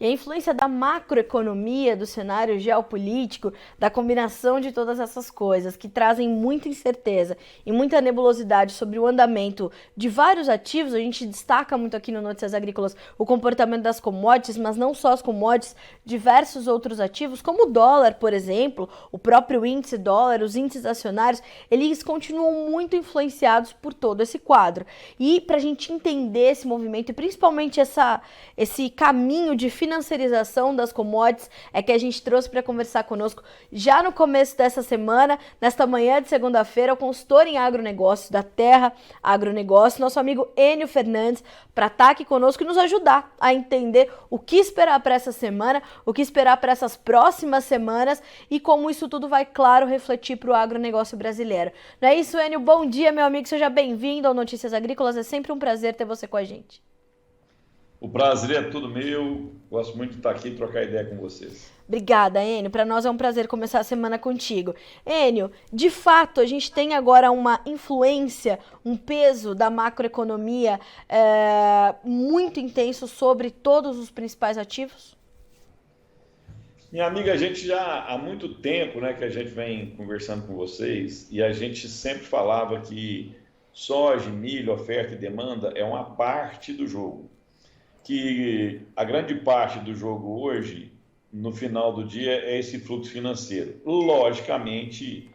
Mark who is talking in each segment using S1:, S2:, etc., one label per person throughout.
S1: E a influência da macroeconomia, do cenário geopolítico, da combinação de todas essas coisas que trazem muita incerteza e muita nebulosidade sobre o andamento de vários ativos. A gente destaca muito aqui no Notícias Agrícolas o comportamento das commodities, mas não só as commodities, diversos outros ativos, como o dólar, por exemplo, o próprio índice dólar, os índices acionários, eles continuam muito influenciados por todo esse quadro. E para a gente entender esse movimento e principalmente esse caminho de financiarização das commodities, é que a gente trouxe para conversar conosco já no começo dessa semana, nesta manhã de segunda-feira, o consultor em agronegócios da Terra Agronegócio, nosso amigo Enio Fernandes, para estar aqui conosco e nos ajudar a entender o que esperar para essa semana, o que esperar para essas próximas semanas e como isso tudo vai, claro, refletir para o agronegócio brasileiro. Não é isso, Enio? Bom dia, meu amigo, seja bem-vindo ao Notícias Agrícolas, é sempre um prazer ter você com a gente.
S2: O prazer é todo meu. Gosto muito de estar aqui e trocar ideia com vocês.
S1: Obrigada, Enio. Para nós é um prazer começar a semana contigo. Enio, de fato, a gente tem agora uma influência, um peso da macroeconomia muito intenso sobre todos os principais ativos?
S2: Minha amiga, a gente já há muito tempo, né, que a gente vem conversando com vocês e a gente sempre falava que soja, milho, oferta e demanda é uma parte do jogo. Que a grande parte do jogo hoje, no final do dia, é esse fluxo financeiro. Logicamente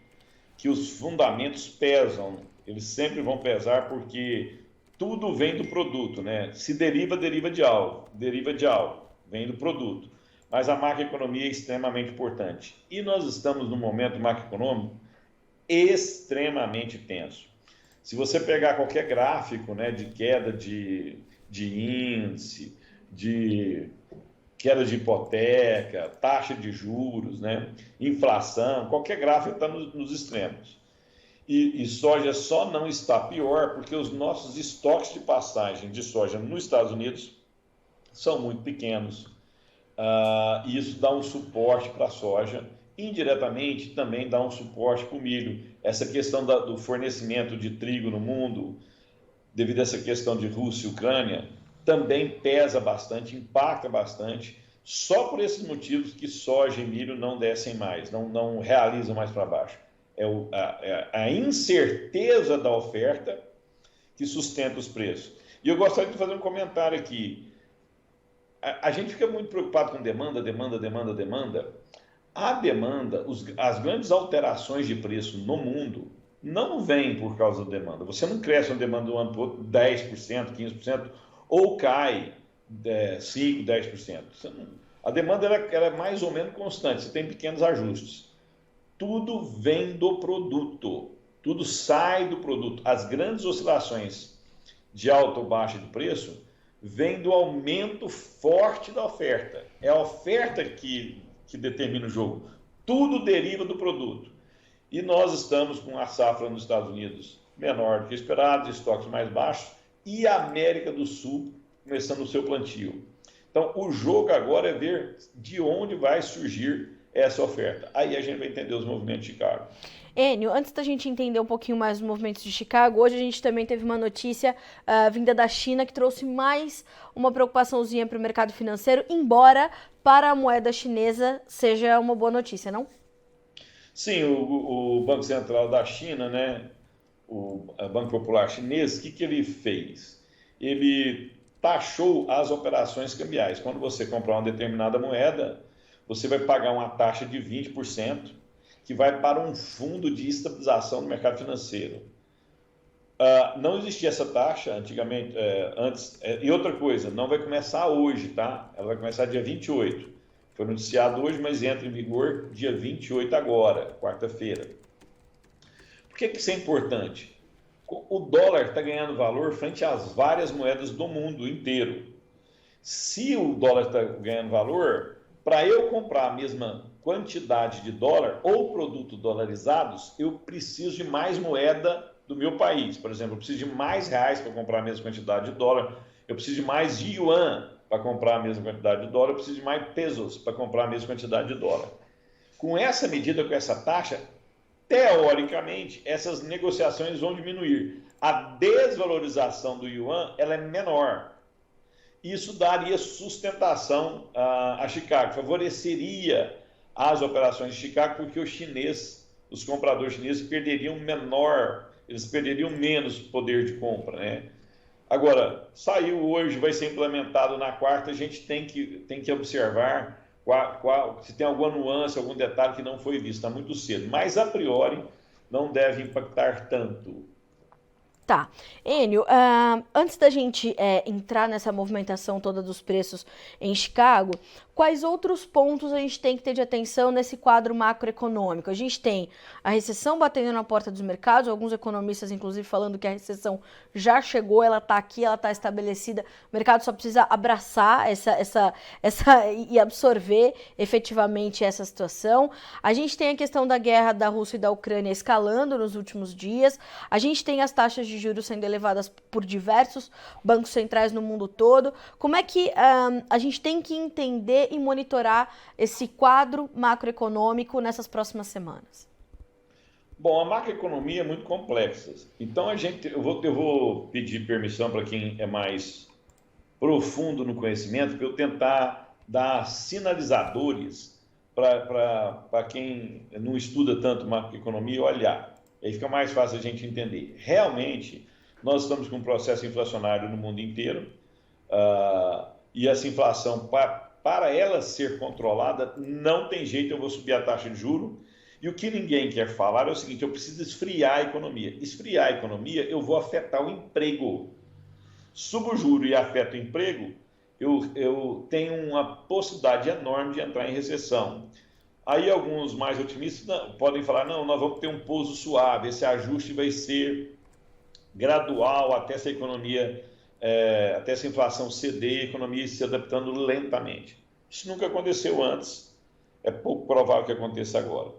S2: que os fundamentos pesam, eles sempre vão pesar porque tudo vem do produto, né? Se deriva, deriva de algo, vem do produto. Mas a macroeconomia é extremamente importante. E nós estamos num momento macroeconômico extremamente tenso. Se você pegar qualquer gráfico, né, de queda de índice, de queda de hipoteca, taxa de juros, né, inflação, qualquer gráfico está nos extremos. E soja só não está pior porque os nossos estoques de passagem de soja nos Estados Unidos são muito pequenos. E isso dá um suporte para a soja, indiretamente também dá um suporte para o milho. Essa questão do fornecimento de trigo no mundo, devido a essa questão de Rússia e Ucrânia, também pesa bastante, impacta bastante, só por esses motivos que soja e milho não descem mais, não realizam mais para baixo. É a incerteza da oferta que sustenta os preços. E eu gostaria de fazer um comentário aqui. A gente fica muito preocupado com demanda. A demanda, as grandes alterações de preço no mundo não vêm por causa da demanda. Você não cresce uma demanda do ano para o outro 10%, 15%, ou cai 5%, 10%. A demanda ela é mais ou menos constante, você tem pequenos ajustes. Tudo vem do produto, tudo sai do produto. As grandes oscilações de alta ou baixa de preço vêm do aumento forte da oferta. É a oferta que determina o jogo. Tudo deriva do produto. E nós estamos com a safra nos Estados Unidos menor do que esperado, estoques mais baixos, e a América do Sul começando o seu plantio. Então, o jogo agora é ver de onde vai surgir essa oferta. Aí a gente vai entender os movimentos de Chicago.
S1: Enio, antes da gente entender um pouquinho mais os movimentos de Chicago, hoje a gente também teve uma notícia vinda da China que trouxe mais uma preocupaçãozinha para o mercado financeiro, embora para a moeda chinesa seja uma boa notícia, não?
S2: Sim, o Banco Central da China, né, o Banco Popular Chinês, o que ele fez? Ele taxou as operações cambiais. Quando você comprar uma determinada moeda, você vai pagar uma taxa de 20%, que vai para um fundo de estabilização do mercado financeiro. Não existia essa taxa antigamente, antes. E outra coisa, não vai começar hoje, tá? Ela vai começar dia 28. Foi noticiado hoje, mas entra em vigor dia 28 agora, quarta-feira. Por que isso é importante? O dólar está ganhando valor frente às várias moedas do mundo inteiro. Se o dólar está ganhando valor, para eu comprar a mesma quantidade de dólar ou produtos dolarizados, eu preciso de mais moeda do meu país. Por exemplo, eu preciso de mais reais para comprar a mesma quantidade de dólar, eu preciso de mais de yuan para comprar a mesma quantidade de dólar, eu preciso de mais pesos para comprar a mesma quantidade de dólar. Com essa medida, com essa taxa, teoricamente, essas negociações vão diminuir. A desvalorização do yuan ela é menor. isso daria sustentação a Chicago, favoreceria as operações de Chicago, porque os compradores chineses eles perderiam menos poder de compra, né? Agora, saiu hoje, vai ser implementado na quarta, a gente tem que observar se tem alguma nuance, algum detalhe que não foi visto, está muito cedo, mas a priori não deve impactar tanto.
S1: Tá. Enio, antes da gente entrar nessa movimentação toda dos preços em Chicago, quais outros pontos a gente tem que ter de atenção nesse quadro macroeconômico? A gente tem a recessão batendo na porta dos mercados, alguns economistas, inclusive, falando que a recessão já chegou, ela está aqui, ela está estabelecida, o mercado só precisa abraçar e absorver efetivamente essa situação. A gente tem a questão da guerra da Rússia e da Ucrânia escalando nos últimos dias, a gente tem as taxas de juros sendo elevadas por diversos bancos centrais no mundo todo. Como é que a gente tem que entender e monitorar esse quadro macroeconômico nessas próximas semanas?
S2: Bom, a macroeconomia é muito complexa. Então, eu vou pedir permissão para quem é mais profundo no conhecimento, para eu tentar dar sinalizadores para quem não estuda tanto macroeconomia olhar. Aí fica mais fácil a gente entender. Realmente, nós estamos com um processo inflacionário no mundo inteiro, e essa inflação, para ela ser controlada, não tem jeito, eu vou subir a taxa de juros. E o que ninguém quer falar é o seguinte: eu preciso esfriar a economia. Esfriar a economia, eu vou afetar o emprego. Subo o juro e afeta o emprego, eu tenho uma possibilidade enorme de entrar em recessão. Aí alguns mais otimistas podem falar: não, nós vamos ter um pouso suave, esse ajuste vai ser gradual até essa economia, até essa inflação ceder e a economia se adaptando lentamente. Isso nunca aconteceu antes, é pouco provável que aconteça agora.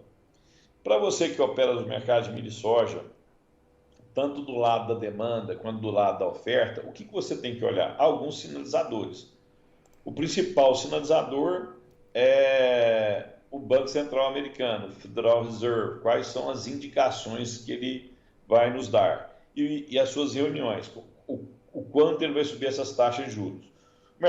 S2: Para você que opera nos mercados de milho e soja, tanto do lado da demanda quanto do lado da oferta, o que você tem que olhar? Alguns sinalizadores. O principal sinalizador é o Banco Central Americano, Federal Reserve, quais são as indicações que ele vai nos dar e as suas reuniões, o quanto ele vai subir essas taxas de juros. O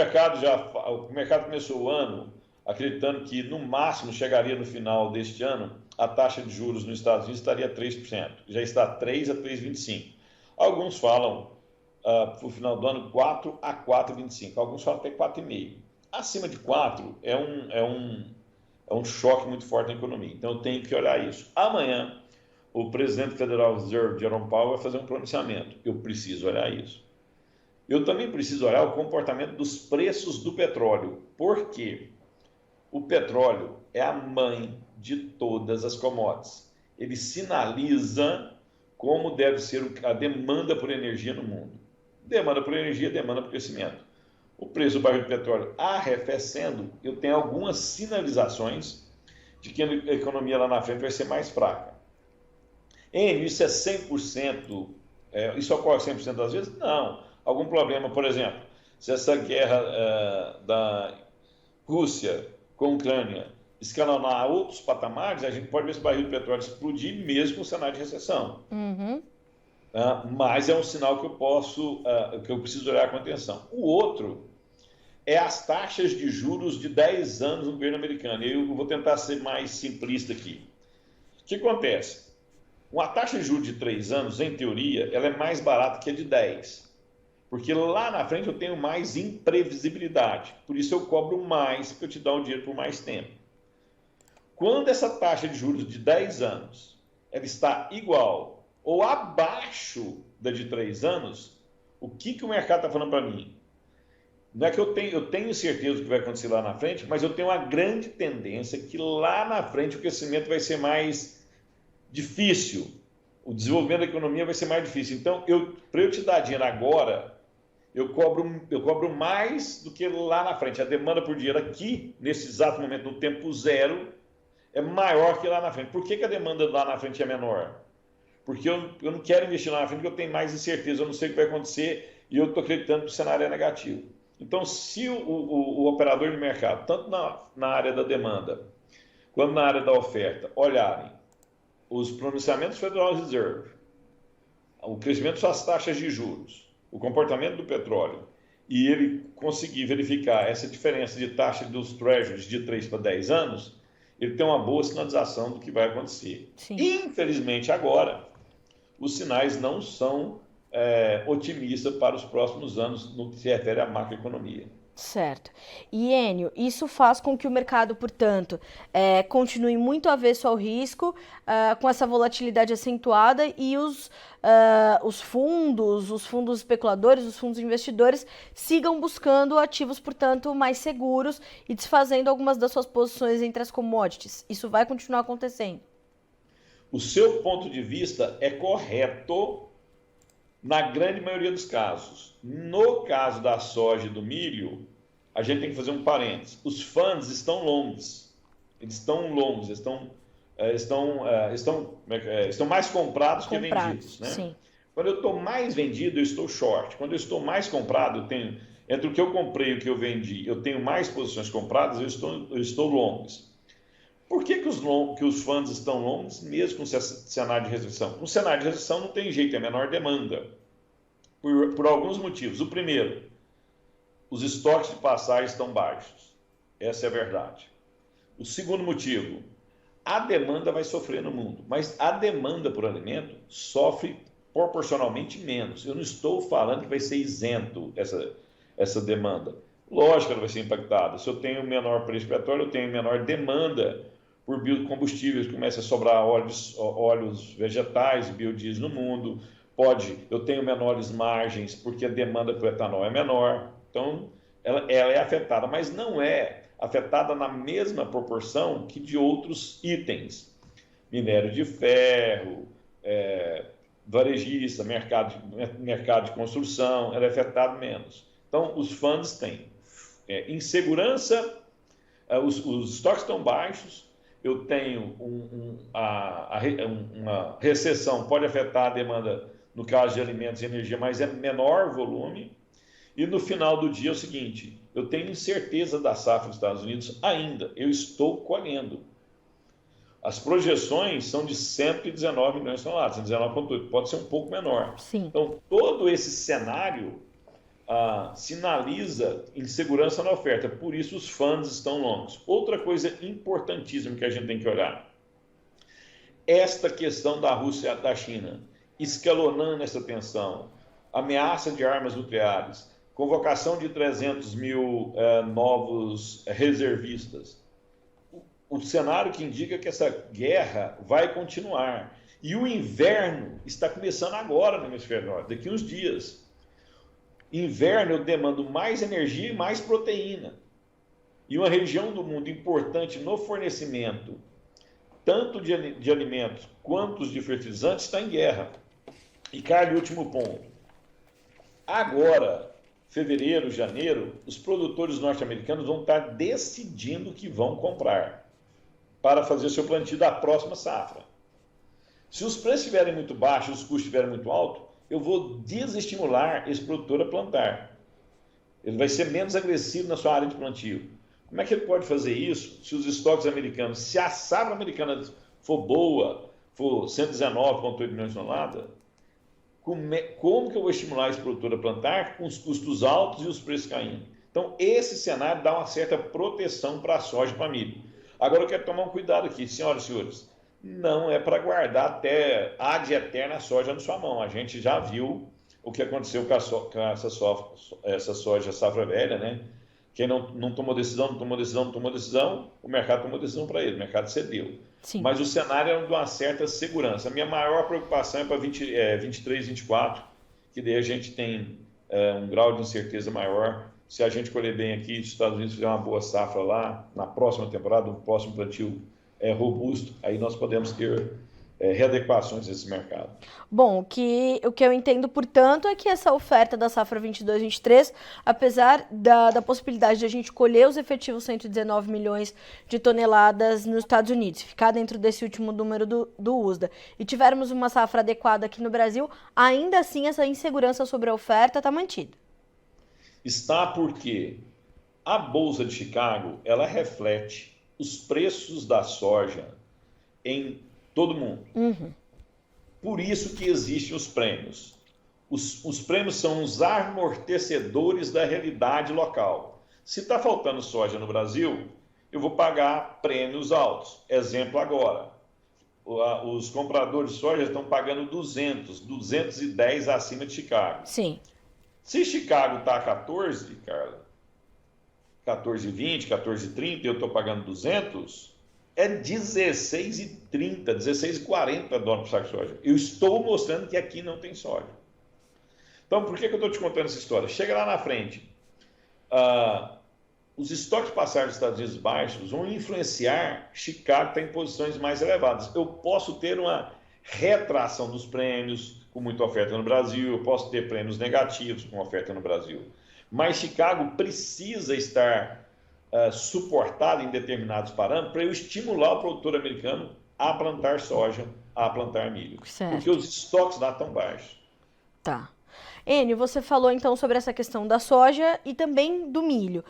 S2: mercado começou o ano acreditando que no máximo chegaria no final deste ano a taxa de juros nos Estados Unidos estaria 3%, já está 3 a 3,25%. Alguns falam para o final do ano 4 a 4,25%, alguns falam até 4,5%. Acima de 4 é um choque muito forte na economia, então eu tenho que olhar isso. Amanhã, o presidente do Federal Reserve, Jerome Powell, vai fazer um pronunciamento. Eu preciso olhar isso. Eu também preciso olhar o comportamento dos preços do petróleo. Por quê? O petróleo é a mãe de todas as commodities. Ele sinaliza como deve ser a demanda por energia no mundo. Demanda por energia, demanda por crescimento. O preço do barril de petróleo arrefecendo, eu tenho algumas sinalizações de que a economia lá na frente vai ser mais fraca. Isso é 100%, isso ocorre 100% das vezes? Não. Algum problema, por exemplo, se essa guerra da Rússia com a Ucrânia escalonar a outros patamares, a gente pode ver esse barril de petróleo explodir mesmo com o cenário de recessão.
S1: Uhum.
S2: Mas é um sinal que eu preciso olhar com atenção. O outro é as taxas de juros de 10 anos no governo americano. Eu vou tentar ser mais simplista aqui. O que acontece? Uma taxa de juros de 3 anos, em teoria, ela é mais barata que a de 10. Porque lá na frente eu tenho mais imprevisibilidade. Por isso eu cobro mais, porque eu te dou o dinheiro por mais tempo. Quando essa taxa de juros de 10 anos ela está igual ou abaixo da de 3 anos, o que o mercado está falando para mim? Não é que eu tenho certeza do que vai acontecer lá na frente, mas eu tenho uma grande tendência que lá na frente o crescimento vai ser mais difícil. O desenvolvimento da economia vai ser mais difícil. Então, para eu te dar dinheiro agora, eu cobro mais do que lá na frente. A demanda por dinheiro aqui, nesse exato momento, no tempo zero, é maior que lá na frente. Por que a demanda lá na frente é menor? Porque eu não quero investir lá na frente, porque eu tenho mais incerteza, eu não sei o que vai acontecer e eu estou acreditando que o cenário é negativo. Então, se o operador de mercado, tanto na área da demanda quanto na área da oferta, olharem os pronunciamentos do Federal Reserve, o crescimento das taxas de juros, o comportamento do petróleo e ele conseguir verificar essa diferença de taxa dos treasuries de 3 para 10 anos, ele tem uma boa sinalização do que vai acontecer.
S1: Sim.
S2: Infelizmente, agora, os sinais não são otimistas para os próximos anos no que se refere à macroeconomia.
S1: Certo. E, Enio, isso faz com que o mercado, portanto, continue muito avesso ao risco, com essa volatilidade acentuada e os fundos especuladores, os fundos investidores sigam buscando ativos, portanto, mais seguros e desfazendo algumas das suas posições entre as commodities. Isso vai continuar acontecendo.
S2: O seu ponto de vista é correto na grande maioria dos casos. No caso da soja e do milho, a gente tem que fazer um parênteses. Os funds estão longos. Eles estão longos, estão mais comprados que vendidos. Né?
S1: Sim.
S2: Quando eu estou mais vendido, eu estou short. Quando eu estou mais comprado, eu tenho, entre o que eu comprei e o que eu vendi, eu tenho mais posições compradas, eu estou longos. Por que os fundos estão longos, mesmo com cenário de restrição? No cenário de restrição não tem jeito, é menor demanda. Por alguns motivos. O primeiro, os estoques de passagem estão baixos. Essa é a verdade. O segundo motivo, a demanda vai sofrer no mundo, mas a demanda por alimento sofre proporcionalmente menos. Eu não estou falando que vai ser isento essa demanda. Lógico que ela vai ser impactada. Se eu tenho menor preço do petróleo, eu tenho menor demanda por biocombustíveis, começa a sobrar óleos vegetais, biodiesel no mundo, eu tenho menores margens porque a demanda por etanol é menor, então ela é afetada, mas não é afetada na mesma proporção que de outros itens, minério de ferro, varejista, mercado de construção, ela é afetada menos. Então, os fundos têm insegurança, os estoques estão baixos, eu tenho uma recessão, pode afetar a demanda, no caso de alimentos e energia, mas é menor volume. E no final do dia é o seguinte, eu tenho incerteza da safra dos Estados Unidos ainda, eu estou colhendo. As projeções são de 119 milhões de toneladas, 119,8, pode ser um pouco menor.
S1: Sim.
S2: Então, todo esse cenário sinaliza insegurança na oferta, por isso os fundos estão longos. Outra coisa importantíssima que a gente tem que olhar, esta questão da Rússia e da China, escalonando essa tensão, ameaça de armas nucleares, convocação de 300 mil novos reservistas, o cenário que indica que essa guerra vai continuar. E o inverno está começando agora no hemisfério norte, daqui uns dias. Inverno eu demando mais energia e mais proteína. E uma região do mundo importante no fornecimento, tanto de alimentos quanto de fertilizantes, está em guerra. E, Carlos, último ponto. Agora, fevereiro, janeiro, os produtores norte-americanos vão estar decidindo o que vão comprar para fazer o seu plantio da próxima safra. Se os preços estiverem muito baixos, os custos estiverem muito altos, eu vou desestimular esse produtor a plantar. Ele vai ser menos agressivo na sua área de plantio. Como é que ele pode fazer isso se os estoques americanos, se a safra americana for boa, for 119,8 milhões de toneladas, como que eu vou estimular esse produtor a plantar com os custos altos e os preços caindo? Então, esse cenário dá uma certa proteção para a soja e para milho. Agora, eu quero tomar um cuidado aqui, senhoras e senhores. Não é para guardar até ad eterna a soja na sua mão. A gente já viu o que aconteceu com essa soja safra velha, né? Quem não tomou decisão, o mercado tomou decisão para ele, o mercado cedeu.
S1: Sim.
S2: Mas o cenário é de uma certa segurança. A minha maior preocupação é para 23, 24, que daí a gente tem um grau de incerteza maior. Se a gente colher bem aqui, se os Estados Unidos fizer uma boa safra lá, na próxima temporada, no próximo plantio robusto, aí nós podemos ter readequações desse mercado.
S1: Bom, o que eu entendo, portanto, é que essa oferta da safra 22-23, apesar da possibilidade de a gente colher os efetivos 119 milhões de toneladas nos Estados Unidos, ficar dentro desse último número do USDA, e tivermos uma safra adequada aqui no Brasil, ainda assim essa insegurança sobre a oferta está mantida.
S2: Está porque a Bolsa de Chicago, ela reflete os preços da soja em todo mundo.
S1: Uhum.
S2: Por isso que existem os prêmios. Os prêmios são os amortecedores da realidade local. Se está faltando soja no Brasil, eu vou pagar prêmios altos. Exemplo agora, os compradores de soja estão pagando 210 acima de Chicago.
S1: Sim.
S2: Se Chicago está a 14, Carla, 14,20, 14,30 e eu estou pagando 200, é 16,30, 16,40 dólares por saco de soja. Eu estou mostrando que aqui não tem soja. Então, por que eu estou te contando essa história? Chega lá na frente, os estoques passados dos Estados Unidos baixos vão influenciar Chicago estar em posições mais elevadas. Eu posso ter uma retração dos prêmios, com muita oferta no Brasil, eu posso ter prêmios negativos com oferta no Brasil. Mas Chicago precisa estar suportado em determinados parâmetros para eu estimular o produtor americano a plantar soja, a plantar milho.
S1: Certo.
S2: Porque os estoques lá estão baixos.
S1: Tá. Enio, você falou então sobre essa questão da soja e também do milho.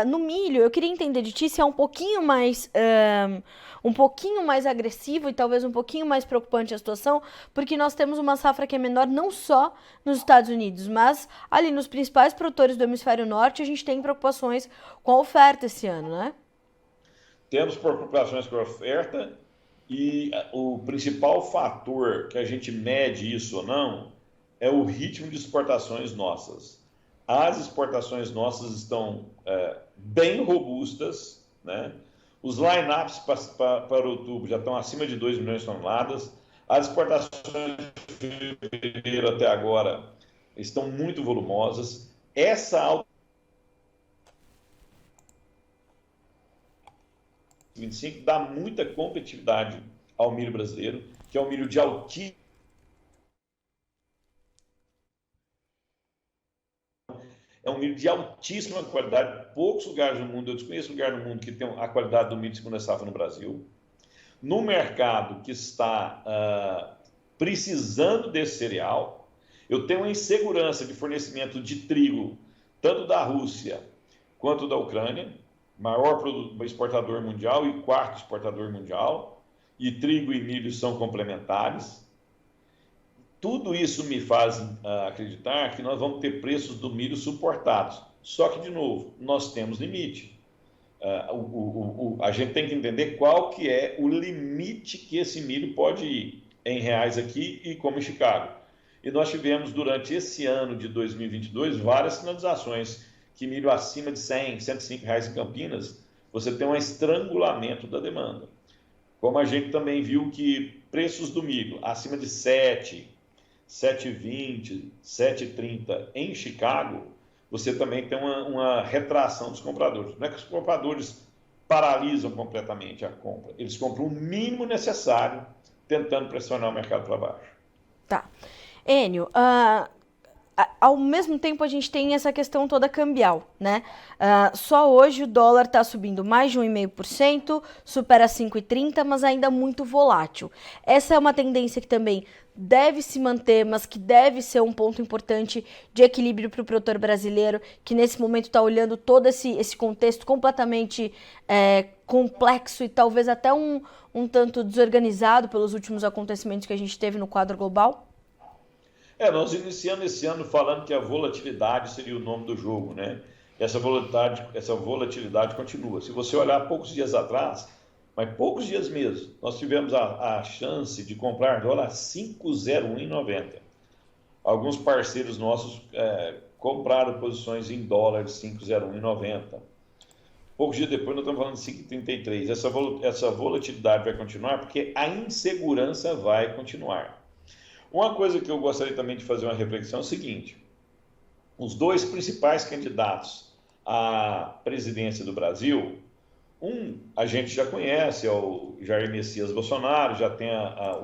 S1: No milho, eu queria entender de ti se é um pouquinho mais agressivo e talvez um pouquinho mais preocupante a situação, porque nós temos uma safra que é menor não só nos Estados Unidos, mas ali nos principais produtores do hemisfério norte a gente tem preocupações com a oferta esse ano, né?
S2: Temos preocupações com a oferta e o principal fator que a gente mede isso ou não é o ritmo de exportações nossas. As exportações nossas estão bem robustas, né? Os line-ups para outubro já estão acima de 2 milhões de toneladas. As exportações de fevereiro até agora estão muito volumosas. Essa alta 25 dá muita competitividade ao milho brasileiro, que é um milho de altíssimo. É um milho de altíssima qualidade. Poucos lugares no mundo, eu desconheço lugar no mundo que tem a qualidade do milho de segunda safra no Brasil. No mercado que está precisando desse cereal, eu tenho uma insegurança de fornecimento de trigo, tanto da Rússia quanto da Ucrânia, maior exportador mundial e quarto exportador mundial, e trigo e milho são complementares. Tudo isso me faz acreditar que nós vamos ter preços do milho suportados. Só que, de novo, nós temos limite. A gente tem que entender qual que é o limite que esse milho pode ir em reais aqui e como em Chicago. E nós tivemos, durante esse ano de 2022, várias sinalizações que milho acima de 100, 105 reais em Campinas, você tem um estrangulamento da demanda. Como a gente também viu que preços do milho acima de 7, 7,20, 7,30 em Chicago, você também tem uma retração dos compradores. Não é que os compradores paralisam completamente a compra, eles compram o mínimo necessário, tentando pressionar o mercado para baixo.
S1: Tá. Enio, ao mesmo tempo a gente tem essa questão toda cambial, né? Só hoje o dólar está subindo mais de 1,5%, supera 5,30, mas ainda muito volátil. Essa é uma tendência que também deve se manter, mas que deve ser um ponto importante de equilíbrio para o produtor brasileiro, que nesse momento está olhando todo esse contexto completamente complexo e talvez até um tanto desorganizado pelos últimos acontecimentos que a gente teve no quadro global?
S2: Nós iniciamos esse ano falando que a volatilidade seria o nome do jogo, né? Essa volatilidade continua. Se você olhar poucos dias atrás, mas poucos dias mesmo, nós tivemos a chance de comprar dólar a 5,0190. Alguns parceiros nossos compraram posições em dólar de 5,0190. Poucos dias depois nós estamos falando de 5,33. Essa volatilidade vai continuar porque a insegurança vai continuar. Uma coisa que eu gostaria também de fazer uma reflexão é o seguinte: os dois principais candidatos à presidência do Brasil, a gente já conhece, é o Jair Messias Bolsonaro, já tem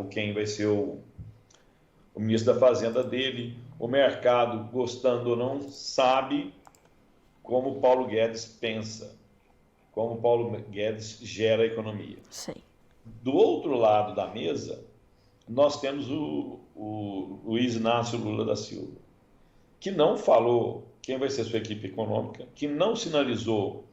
S2: quem vai ser o ministro da Fazenda dele. O mercado, gostando ou não, sabe como o Paulo Guedes pensa, como o Paulo Guedes gera a economia.
S1: Sim.
S2: Do outro lado da mesa, nós temos o Luiz Inácio Lula da Silva, que não falou quem vai ser sua equipe econômica, que não sinalizou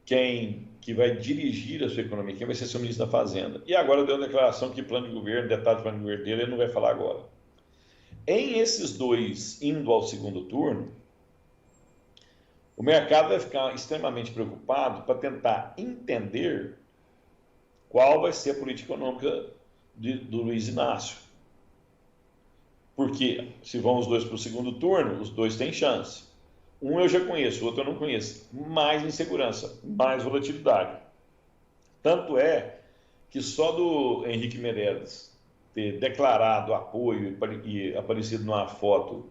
S2: quem que vai dirigir a sua economia, quem vai ser seu ministro da Fazenda. E agora deu uma declaração que plano de governo, detalhe do plano de governo dele, ele não vai falar agora. Em esses dois indo ao segundo turno, o mercado vai ficar extremamente preocupado para tentar entender qual vai ser a política econômica do Luiz Inácio. Porque se vão os dois para o segundo turno, os dois têm chance. Um eu já conheço, o outro eu não conheço. Mais insegurança, mais volatilidade. Tanto é que só do Henrique Meirelles ter declarado apoio e aparecido numa foto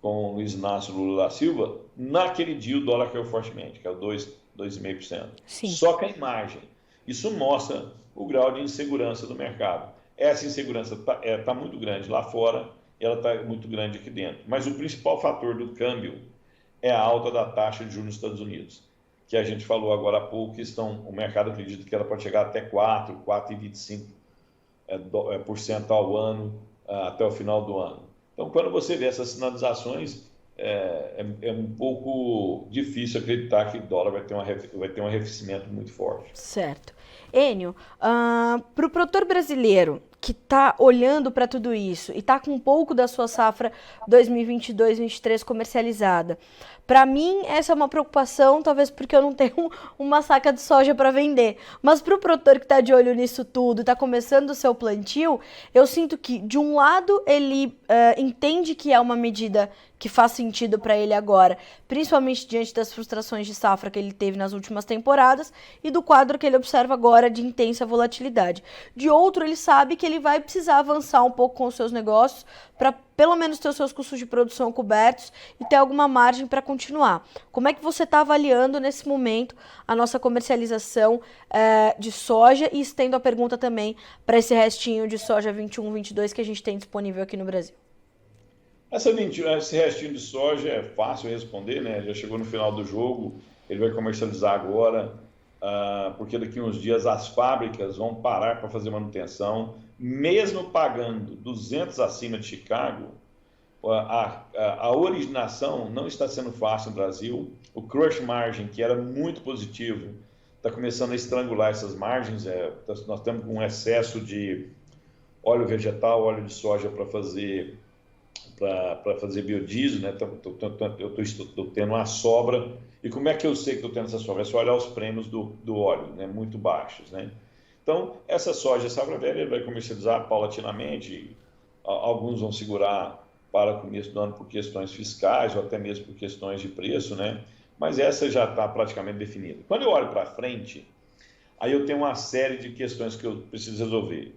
S2: com o Luiz Inácio Lula da Silva, naquele dia o dólar caiu fortemente, caiu 2,5%.
S1: Sim.
S2: Só que a imagem. Isso mostra o grau de insegurança do mercado. Essa insegurança está muito grande lá fora, ela está muito grande aqui dentro. Mas o principal fator do câmbio é a alta da taxa de juros nos Estados Unidos, que a gente falou agora há pouco, que o mercado acredita que ela pode chegar até 4,25% ao ano, até o final do ano. Então, quando você vê essas sinalizações, é um pouco difícil acreditar que o dólar vai ter um arrefecimento muito forte.
S1: Certo. Enio, para o produtor brasileiro que está olhando para tudo isso e está com um pouco da sua safra 2022-23 comercializada, para mim essa é uma preocupação, talvez porque eu não tenho uma saca de soja para vender. Mas para o produtor que está de olho nisso tudo, está começando o seu plantio, eu sinto que, de um lado, ele entende que é uma medida que faz sentido para ele agora, principalmente diante das frustrações de safra que ele teve nas últimas temporadas e do quadro que ele observa agora de intensa volatilidade. De outro, ele sabe que ele vai precisar avançar um pouco com os seus negócios para pelo menos ter os seus custos de produção cobertos e ter alguma margem para continuar. Como é que você está avaliando nesse momento a nossa comercialização de soja? E estendo a pergunta também para esse restinho de soja 21-22 que a gente tem disponível aqui no Brasil.
S2: Esse restinho de soja é fácil responder, né? Já chegou no final do jogo, ele vai comercializar agora, porque daqui a uns dias as fábricas vão parar para fazer manutenção, mesmo pagando 200 acima de Chicago. A originação não está sendo fácil no Brasil. O crush margin, que era muito positivo, está começando a estrangular essas margens. Nós estamos com um excesso de óleo vegetal, óleo de soja para fazer biodiesel, né? Eu estou tendo uma sobra. E como é que eu sei que estou tendo essa sobra? É só olhar os prêmios do óleo, né? Muito baixos, né? Então, essa soja safra velha ele vai comercializar paulatinamente. Alguns vão segurar para o começo do ano por questões fiscais ou até mesmo por questões de preço, né? Mas essa já está praticamente definida. Quando eu olho para frente, aí eu tenho uma série de questões que eu preciso resolver.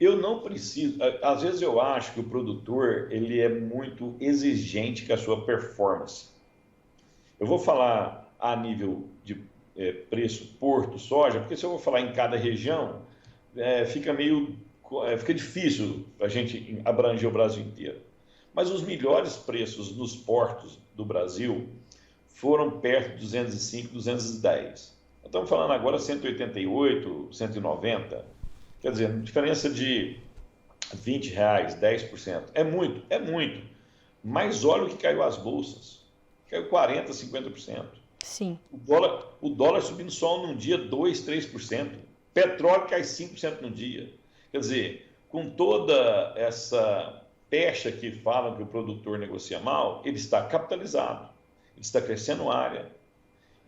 S2: Eu não preciso, às vezes eu acho que o produtor ele é muito exigente com a sua performance. Eu vou falar a nível de preço porto, soja, porque se eu vou falar em cada região, fica difícil a gente abranger o Brasil inteiro. Mas os melhores preços nos portos do Brasil foram perto de 205, 210. Estamos falando agora 188, 190. Quer dizer, diferença de R$20, 10%. É muito, é muito. Mas olha o que caiu as bolsas. Caiu 40%, 50%.
S1: Sim.
S2: O dólar subindo só num dia 2%, 3%. Petróleo cai 5% no dia. Quer dizer, com toda essa pecha que falam que o produtor negocia mal, ele está capitalizado, ele está crescendo área.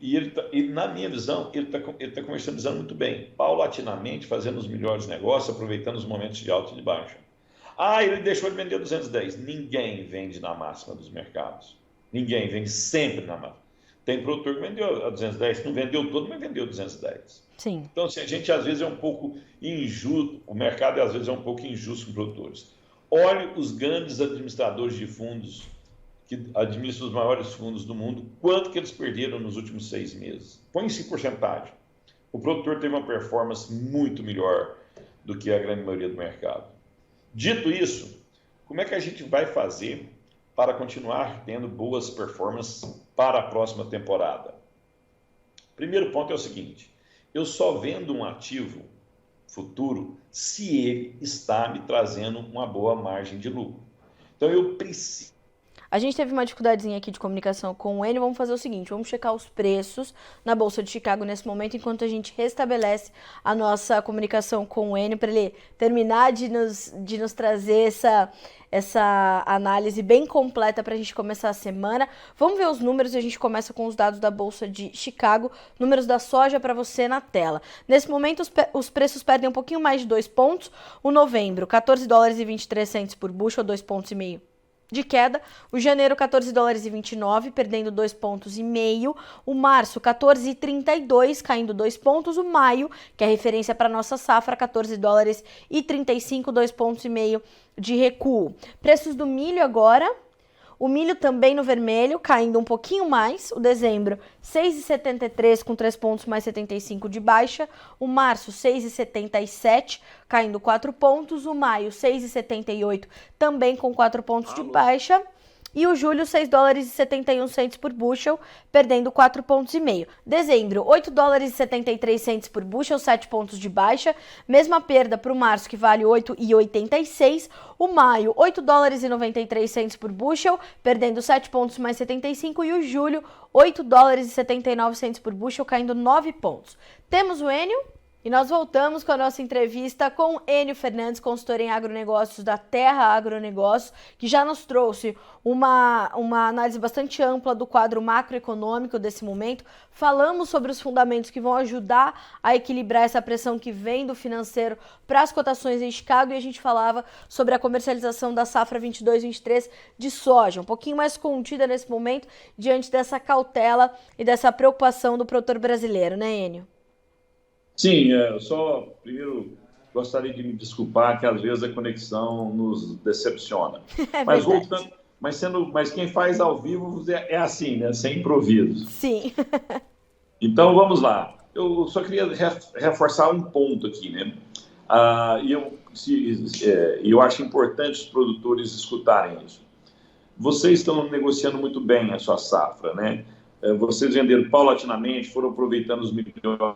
S2: E na minha visão, ele está comercializando muito bem, paulatinamente, fazendo os melhores negócios, aproveitando os momentos de alta e de baixa. Ele deixou de vender 210. Ninguém vende na máxima dos mercados. Ninguém vende sempre na máxima. Tem produtor que vendeu a 210, não vendeu todo, mas vendeu 210.
S1: Sim.
S2: Então, assim, a gente às vezes é um pouco injusto, o mercado às vezes é um pouco injusto com produtores. Olhe os grandes administradores de fundos, que administram os maiores fundos do mundo, quanto que eles perderam nos últimos 6 meses. Põe-se em porcentagem. O produtor teve uma performance muito melhor do que a grande maioria do mercado. Dito isso, como é que a gente vai fazer para continuar tendo boas performances para a próxima temporada? Primeiro ponto é o seguinte: eu só vendo um ativo futuro se ele está me trazendo uma boa margem de lucro. Então eu preciso.
S1: A gente teve uma dificuldadezinha aqui de comunicação com o Enio. Vamos fazer o seguinte, vamos checar os preços na Bolsa de Chicago nesse momento, enquanto a gente restabelece a nossa comunicação com o Enio, para ele terminar de nos trazer essa análise bem completa para a gente começar a semana. Vamos ver os números e a gente começa com os dados da Bolsa de Chicago. Números da soja para você na tela. Nesse momento, os preços perdem um pouquinho mais de 2 pontos. O novembro, 14 dólares e 23 centes por bushel, 2,5 pontos de queda. O janeiro, 14 dólares e 29, perdendo 2,5 pontos. O março, 14,32, caindo 2 pontos. O maio, que é referência para nossa safra, 14 dólares e 35, 2,5 pontos de recuo. Preços do milho agora. O milho também no vermelho, caindo um pouquinho mais. O dezembro, 6,73 com 3 pontos mais 75 de baixa. O março, 6,77, caindo 4 pontos. O maio, 6,78, também com 4 pontos de baixa. E o julho, 6 dólares e 71 centes por bushel, perdendo 4,5 pontos. Dezembro, 8 dólares e 73 centes por bushel, 7 pontos de baixa. Mesma perda para o março, que vale 8,86. O maio, 8 dólares e 93 centes por bushel, perdendo 7 pontos mais 75. E o julho, 8 dólares e 79 centes por bushel, caindo 9 pontos. Temos o Enio. E nós voltamos com a nossa entrevista com Enio Fernandes, consultor em agronegócios da Terra Agronegócios, que já nos trouxe uma análise bastante ampla do quadro macroeconômico desse momento. Falamos sobre os fundamentos que vão ajudar a equilibrar essa pressão que vem do financeiro para as cotações em Chicago, e a gente falava sobre a comercialização da safra 22-23 de soja, um pouquinho mais contida nesse momento, diante dessa cautela e dessa preocupação do produtor brasileiro, né, Enio?
S2: Sim, eu só primeiro gostaria de me desculpar que às vezes a conexão nos decepciona.
S1: É
S2: mas
S1: verdade.
S2: voltando, mas quem faz ao vivo é assim, né? Sem improviso.
S1: Sim.
S2: Então vamos lá. Eu só queria reforçar um ponto aqui, né? Eu acho importante os produtores escutarem isso. Vocês estão negociando muito bem a sua safra, né? Vocês venderam paulatinamente, foram aproveitando os melhores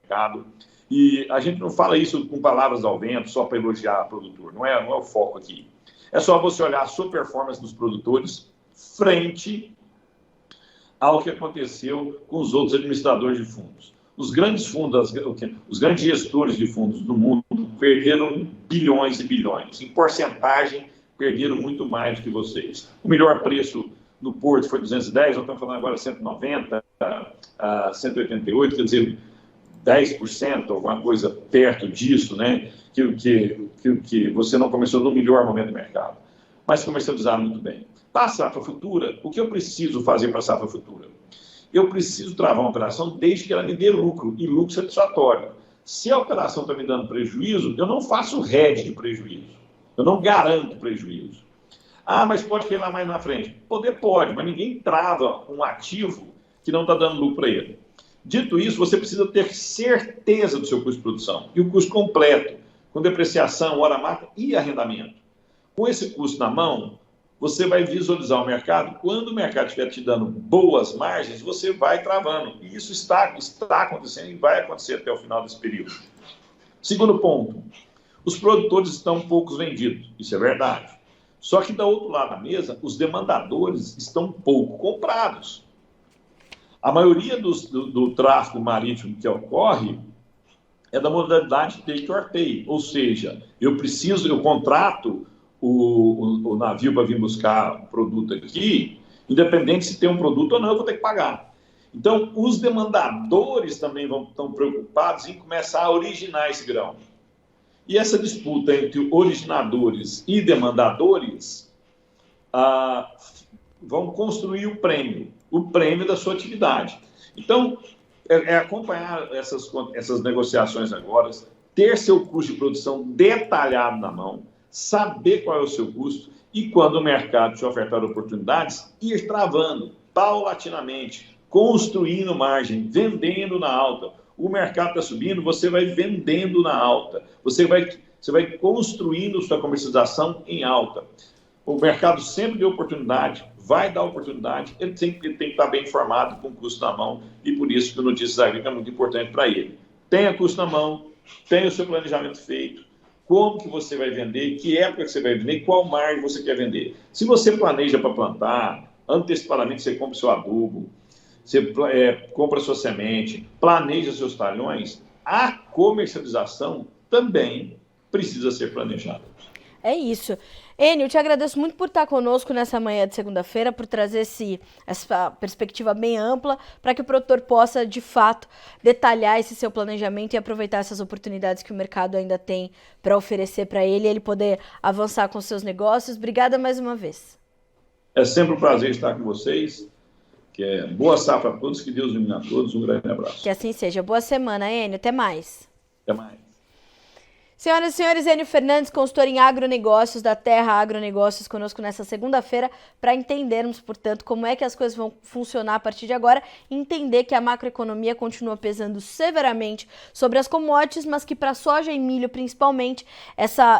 S2: mercado. E a gente não fala isso com palavras ao vento, só para elogiar o produtor. Não é o foco aqui. É só você olhar a sua performance dos produtores frente ao que aconteceu com os outros administradores de fundos. Os grandes fundos, os grandes gestores de fundos do mundo perderam bilhões e bilhões. Em porcentagem, perderam muito mais do que vocês. O melhor preço no Porto foi 210, nós estamos falando agora 190, 188, quer dizer, 10%, alguma coisa perto disso, né? Que você não começou no melhor momento do mercado, mas comercializaram muito bem. Para a safra futura, o que eu preciso fazer para a safra futura? Eu preciso travar uma operação desde que ela me dê lucro, e lucro satisfatório. Se a operação está me dando prejuízo, eu não faço hedge de prejuízo. Eu não garanto prejuízo. Mas pode queimar mais na frente. Poder pode, mas ninguém trava um ativo que não está dando lucro para ele. Dito isso, você precisa ter certeza do seu custo de produção e o custo completo, com depreciação, hora marca e arrendamento. Com esse custo na mão, você vai visualizar o mercado. Quando o mercado estiver te dando boas margens, você vai travando. E isso está acontecendo e vai acontecer até o final desse período. Segundo ponto, os produtores estão poucos vendidos. Isso é verdade. Só que, do outro lado da mesa, os demandadores estão pouco comprados. A maioria do tráfego marítimo que ocorre é da modalidade take or pay, ou seja, eu contrato o navio para vir buscar o produto aqui, independente se tem um produto ou não, eu vou ter que pagar. Então, os demandadores também estão preocupados em começar a originar esse grão. E essa disputa entre originadores e demandadores vão construir o prêmio da sua atividade. Então, acompanhar essas negociações agora, ter seu custo de produção detalhado na mão, saber qual é o seu custo e, quando o mercado te ofertar oportunidades, ir travando paulatinamente, construindo margem, vendendo na alta. O mercado está subindo, você vai vendendo na alta. Você vai construindo sua comercialização em alta. O mercado sempre deu oportunidade, vai dar oportunidade, ele tem que estar bem informado, com custo na mão, e por isso que o Notícias Agrícolas é muito importante para ele. Tenha custo na mão, tenha o seu planejamento feito, como que você vai vender, que época que você vai vender e qual margem você quer vender. Se você planeja para plantar, antecipadamente você compra o seu adubo, você compra a sua semente, planeja seus talhões, a comercialização também precisa ser planejada.
S1: É isso. Enio, eu te agradeço muito por estar conosco nessa manhã de segunda-feira, por trazer essa perspectiva bem ampla, para que o produtor possa, de fato, detalhar esse seu planejamento e aproveitar essas oportunidades que o mercado ainda tem para oferecer para ele e ele poder avançar com seus negócios. Obrigada mais uma vez.
S2: É sempre um prazer estar com vocês. Boa safra a todos, que Deus ilumine a todos. Um grande abraço.
S1: Que assim seja. Boa semana, Enio. Até mais.
S2: Até mais.
S1: Senhoras e senhores, Enio Fernandes, consultor em agronegócios da Terra Agronegócios, conosco nessa segunda-feira, para entendermos, portanto, como é que as coisas vão funcionar a partir de agora, entender que a macroeconomia continua pesando severamente sobre as commodities, mas que para soja e milho, principalmente,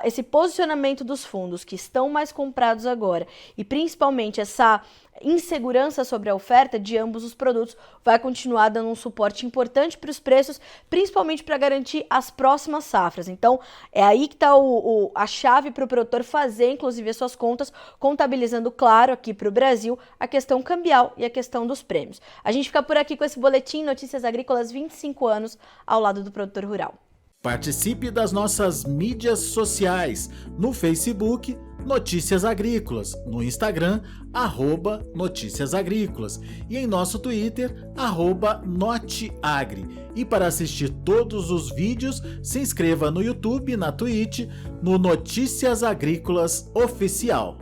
S1: esse posicionamento dos fundos que estão mais comprados agora e principalmente essa insegurança sobre a oferta de ambos os produtos vai continuar dando um suporte importante para os preços, principalmente para garantir as próximas safras. Então, é aí que está a chave para o produtor fazer, inclusive, as suas contas, contabilizando, claro, aqui para o Brasil, a questão cambial e a questão dos prêmios. A gente fica por aqui com esse boletim Notícias Agrícolas 25 anos ao lado do produtor rural.
S3: Participe das nossas mídias sociais, no Facebook, Notícias Agrícolas, no Instagram, @Notícias Agrícolas e em nosso Twitter, @Noteagri. E para assistir todos os vídeos, se inscreva no YouTube, na Twitch, no Notícias Agrícolas Oficial.